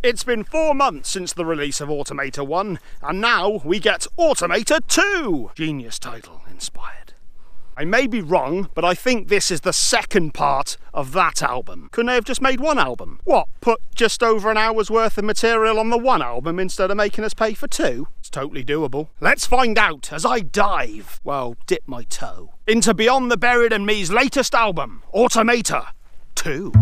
It's been 4 months since the release of Automata 1, and now we get Automata 2! Genius title, inspired. I may be wrong, but I think this is the second part of that album. Couldn't they have just made one album? What, put just over an hour's worth of material on the one album instead of making us pay for two? It's totally doable. Let's find out as I dive, well, dip my toe, into Beyond the Buried and Me's latest album, Automata 2.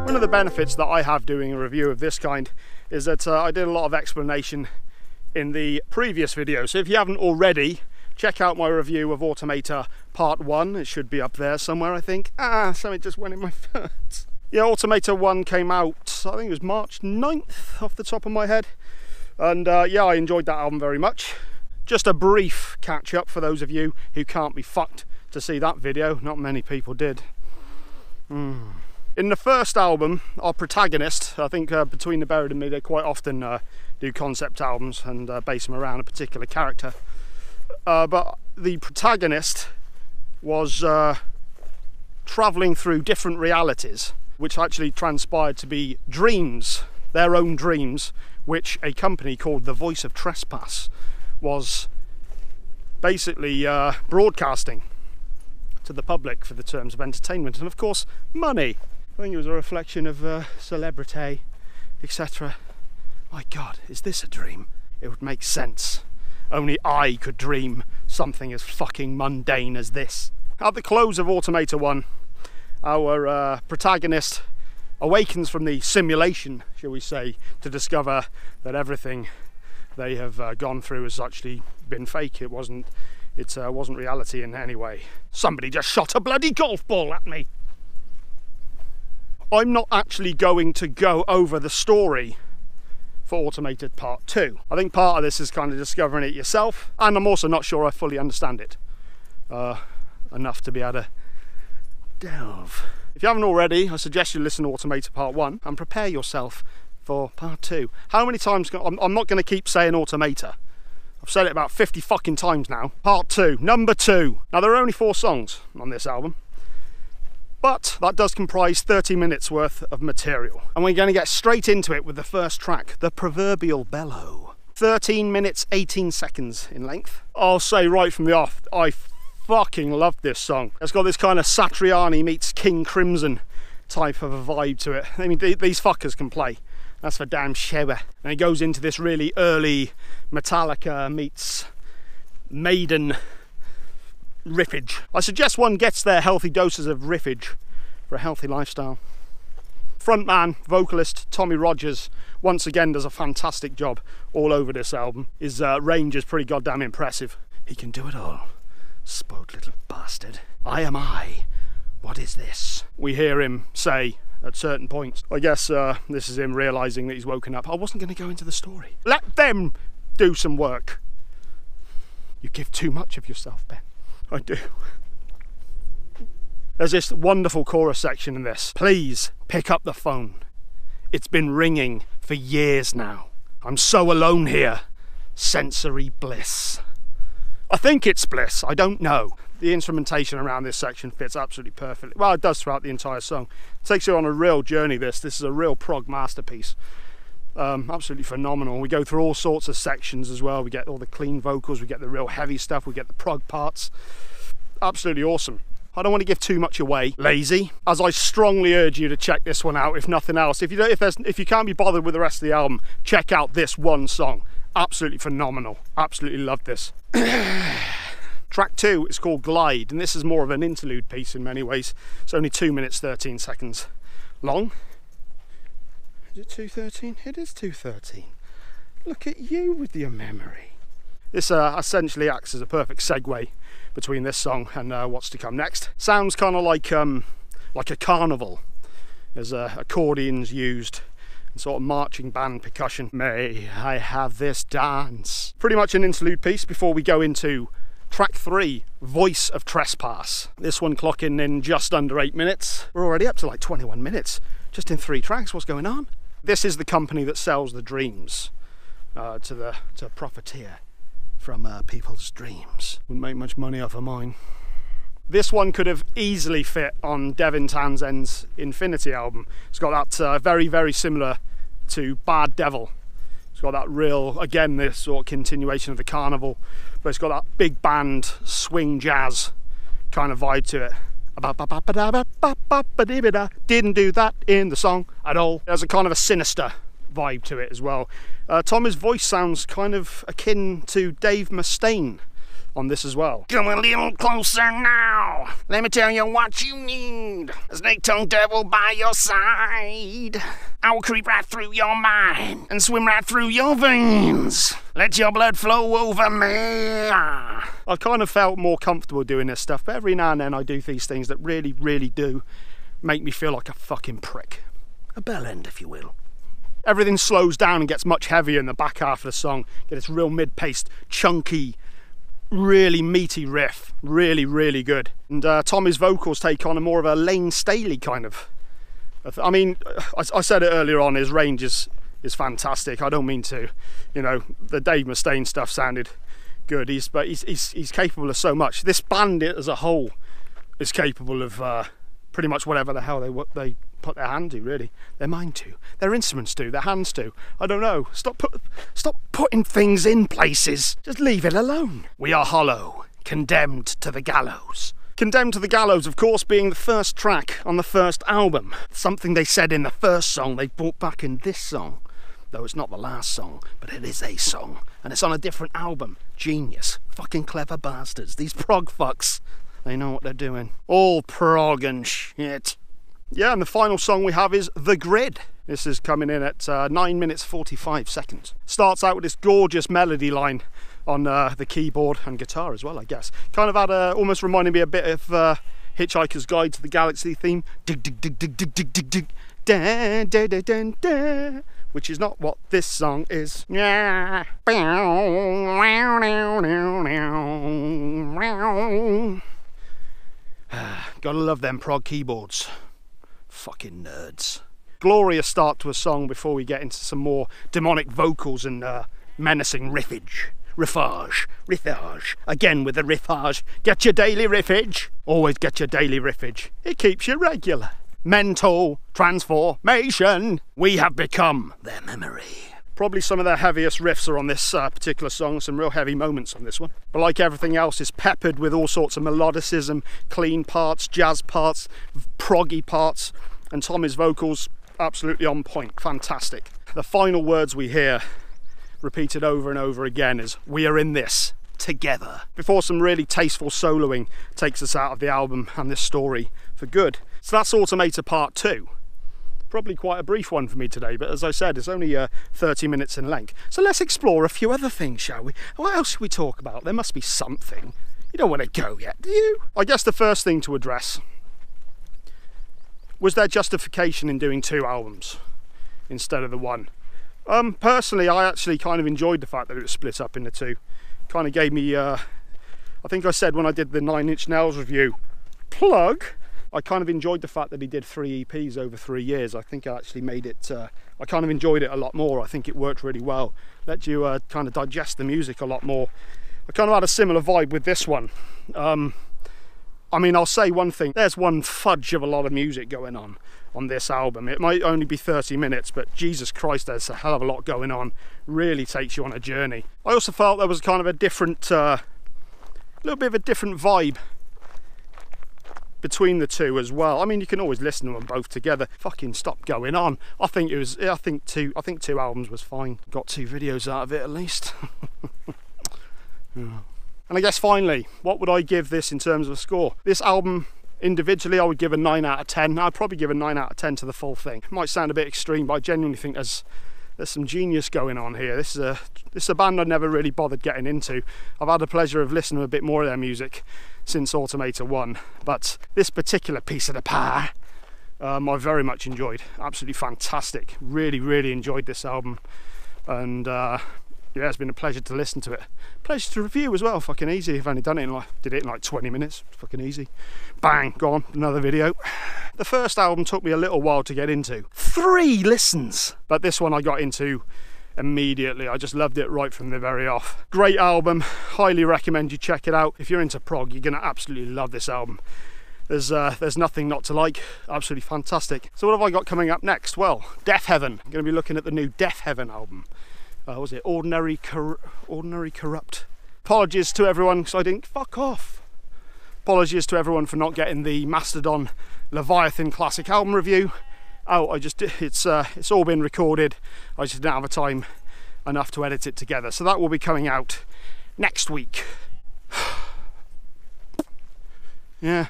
One of the benefits that I have doing a review of this kind is that I did a lot of explanation in the previous video. So if you haven't already, check out my review of Automata Part 1. It should be up there somewhere, I think. Something just went in my foot. Yeah, Automata 1 came out, I think it was March 9th off the top of my head. And yeah, I enjoyed that album very much. Just a brief catch up for those of you who can't be fucked to see that video. Not many people did. In the first album, our protagonist, I think Between the Buried and Me, they quite often do concept albums and base them around a particular character. But the protagonist was travelling through different realities, which actually transpired to be dreams, their own dreams, which a company called The Voice of Trespass was basically broadcasting to the public for the terms of entertainment and, of course, money. I think it was a reflection of celebrity, etc. My God, is this a dream? It would make sense. Only I could dream something as fucking mundane as this. At the close of Automata 1, our protagonist awakens from the simulation, shall we say, to discover that everything they have gone through has actually been fake. It wasn't reality in any way. Somebody just shot a bloody golf ball at me. I'm not actually going to go over the story for Automata Part 2. I think part of this is kind of discovering it yourself, and I'm also not sure I fully understand it enough to be able to delve. If you haven't already, I suggest you listen to Automata Part 1 and prepare yourself for Part 2. How many times? I'm not going to keep saying Automata. I've said it about 50 fucking times now. Part 2, number 2. Now there are only 4 songs on this album, but that does comprise 30 minutes worth of material. And we're going to get straight into it with the first track, The Proverbial Bellow. 13 minutes, 18 seconds in length. I'll say right from the off, I fucking love this song. It's got this kind of Satriani meets King Crimson type of a vibe to it. I mean, these fuckers can play. That's for damn sure. And it goes into this really early Metallica meets Maiden riffage. I suggest one gets their healthy doses of riffage for a healthy lifestyle. Frontman, vocalist Tommy Rogers once again does a fantastic job all over this album. His range is pretty goddamn impressive. He can do it all. Spoiled little bastard. I am I. What is this? We hear him say at certain points. I guess this is him realising that he's woken up. I wasn't going to go into the story. Let them do some work. You give too much of yourself, Ben. I do. There's this wonderful chorus section in this. Please pick up the phone. It's been ringing for years now. I'm so alone here. Sensory bliss. I think it's bliss. I don't know. The instrumentation around this section fits absolutely perfectly. Well, it does throughout the entire song. It takes you on a real journey, this. This is a real prog masterpiece. Absolutely phenomenal. We go through all sorts of sections as well. We get all the clean vocals, we get the real heavy stuff, we get the prog parts. Absolutely awesome. I don't want to give too much away, lazy, as I strongly urge you to check this one out, if nothing else. If you can't be bothered with the rest of the album, check out this one song. Absolutely phenomenal. Absolutely love this. Track 2 is called Glide, and this is more of an interlude piece in many ways. It's only 2 minutes 13 seconds long. Is it 2:13? It is 2:13. Look at you with your memory. This essentially acts as a perfect segue between this song and what's to come next. Sounds kind of like a carnival. There's accordions used and sort of marching band percussion. May I have this dance? Pretty much an interlude piece before we go into track 3, Voice of Trespass. This one clocking in just under 8 minutes. We're already up to like 21 minutes, just in 3 tracks. What's going on? This is the company that sells the dreams to profiteer from people's dreams. Wouldn't make much money off of mine. This one could have easily fit on Devin Townsend's Infinity album. It's got that very, very similar to Bad Devil. It's got that real, again, this sort of continuation of the carnival, but it's got that big band swing jazz kind of vibe to it. Didn't do that in the song at all. There's a kind of a sinister vibe to it as well. Tommy's voice sounds kind of akin to Dave Mustaine on this as well. Come a little closer now, let me tell you what you need. A snake-tongued devil by your side. I will creep right through your mind and swim right through your veins. Let your blood flow over me. I kind of felt more comfortable doing this stuff, but every now and then I do these things that really, really do make me feel like a fucking prick. A bellend, if you will. Everything slows down and gets much heavier in the back half of the song. Get this real mid-paced, chunky, really meaty riff. Really, really good. And Tommy's vocals take on a more of a Lane Staley kind of... I mean, I said it earlier on, his range is fantastic. I don't mean to, you know, the Dave Mustaine stuff sounded good. He's capable of so much. This band as a whole is capable of pretty much whatever the hell they put their hand to, really. Their mind to. Their instruments do, their hands to. I don't know. Stop putting things in places. Just leave it alone. We are hollow, condemned to the gallows. Condemned to the Gallows, of course, being the first track on the first album. Something they said in the first song they brought back in this song. Though it's not the last song, but it is a song. And it's on a different album. Genius. Fucking clever bastards. These prog fucks. They know what they're doing. All prog and shit. Yeah, and the final song we have is The Grid. This is coming in at 9 minutes 45 seconds. Starts out with this gorgeous melody line on the keyboard and guitar as well, I guess. Kind of had almost reminded me a bit of Hitchhiker's Guide to the Galaxy theme. Dig, dig, dig, dig, dig, dig, dig, dig. Da, da, da, da, da. Which is not what this song is. Gotta love them prog keyboards. Fucking nerds. Glorious start to a song before we get into some more demonic vocals and menacing riffage. Riffage. Again with the riffage. Get your daily riffage. Always get your daily riffage. It keeps you regular. Mental transformation. We have become their memory. Probably some of their heaviest riffs are on this particular song. Some real heavy moments on this one. But like everything else, it's peppered with all sorts of melodicism, clean parts, jazz parts, proggy parts, and Tommy's vocals absolutely on point. Fantastic. The final words we hear repeated over and over again is, we are in this together. Before some really tasteful soloing takes us out of the album and this story for good. So that's Automata Part 2. Probably quite a brief one for me today, but as I said, it's only 30 minutes in length. So let's explore a few other things, shall we? What else should we talk about? There must be something. You don't want to go yet, do you? I guess the first thing to address was their justification in doing 2 albums instead of the 1. Personally, I actually kind of enjoyed the fact that it was split up into 2. Kind of gave me, I think I said when I did the 9 Inch Nails review, plug, I kind of enjoyed the fact that he did 3 EPs over 3 years. I think I actually made it, I kind of enjoyed it a lot more. I think it worked really well. Let you kind of digest the music a lot more. I kind of had a similar vibe with this one. I mean, I'll say one thing. There's one fudge of a lot of music going on this album. It might only be 30 minutes, but Jesus Christ, there's a hell of a lot going on. Really takes you on a journey. I also felt there was kind of a different, little bit of a different vibe between the 2 as well. I mean, you can always listen to them both together. Fucking stop going on. I think 2 albums was fine. Got 2 videos out of it at least. And I guess finally, what would I give this in terms of a score? This album individually, I would give a 9 out of 10. I'd probably give a 9 out of 10 to the full thing. It might sound a bit extreme, but I genuinely think there's some genius going on here. This is a band I never really bothered getting into. I've had the pleasure of listening to a bit more of their music since Automata 1, but this particular piece of the pie, I very much enjoyed. Absolutely fantastic. Really enjoyed this album, and yeah, it's been a pleasure to listen to it. Pleasure to review as well. Fucking easy. I've only done it in did it in like 20 minutes. Fucking easy. Bang, gone. Another video. The first album took me a little while to get into. 3 listens, but this one I got into immediately. I just loved it right from the very off. Great album. Highly recommend you check it out. If you're into prog, you're gonna absolutely love this album. There's nothing not to like. Absolutely fantastic. So what have I got coming up next? Well, Death Heaven. I'm going to be looking at the new Death Heaven album. What was it? Ordinary Corrupt. Apologies to everyone because I didn't... Fuck off. Apologies to everyone for not getting the Mastodon Leviathan Classic album review. Oh, it's all been recorded. I just didn't have time enough to edit it together. So that will be coming out next week. Yeah.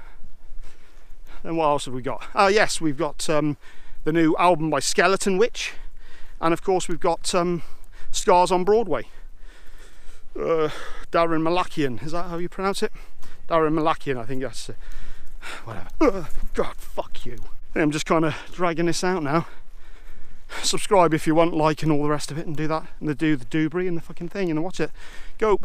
And what else have we got? Yes, we've got the new album by Skeleton Witch, and of course we've got Scars on Broadway. Darren Malakian, is that how you pronounce it? Darren Malakian, I think that's whatever. God, fuck you. I'm just kind of dragging this out now. Subscribe if you want, like, and all the rest of it, and do that, and do the doobry and the fucking thing, and watch it. Go.